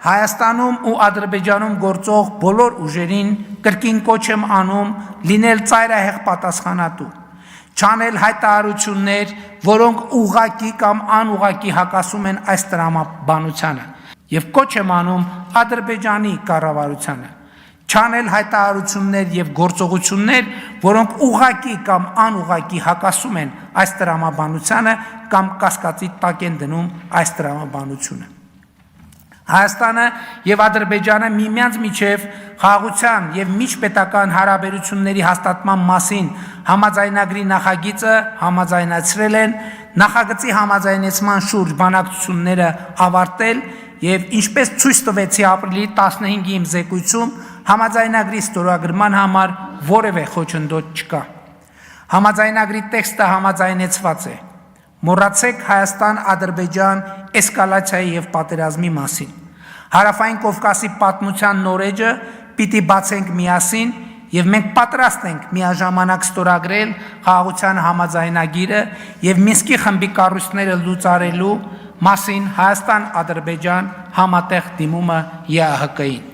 Հայաստանում ու Ադրբեջանում գործող բոլոր ուժերին կրկին կոչ եմ անում լինել ծայրահեղ պատասխանատու, չանել հայտարարություններ, որոնք ուղղակի կամ անուղղակի հակասում են այս տրամաբանությանը, եւ կոչ եմ անում Ադրբեջանի կառավարությանը, չանել հայտարարություններ եւ գործողություններ, որոնք ուղղակի կամ անուղղակի հակասում են այս տրամաբանությանը կամ կասկածի տակ են դնում այս տրամաբանությունը։ Հայաստանը եւ Ադրբեջանը միմյանց միջև խաղաղության եւ միջպետական հարաբերությունների հաստատման մասին համաձայնագրի նախագիծը համաձայնացրել են, նախագծի համաձայնեցման շուրջ բանակցությունները ավարտել եւ ինչպես ցույց տվեցի ապրիլի 15-ի իմ զեկույցում, համաձայնագրի ստորագրման համար որևէ խոչընդոտ չկա։ Համաձայնագրի տեքստը համաձայնեցված է։ Մոռացեք Հայաստան-Ադրբեջան էսկալացիայի եւ պատերազմի մասին։ Հարավային Կովկասի պատմության նորեջը պիտի բացենք միասին եւ մենք պատրաստ ենք միաժամանակ ստորագրել խաղաղության համաձայնագիրը եւ Մինսկի խմբի կառույցները լուծարելու մասին Հայաստան-Ադրբեջան համատեղ դիմումը ԵԱՀԿ-ին։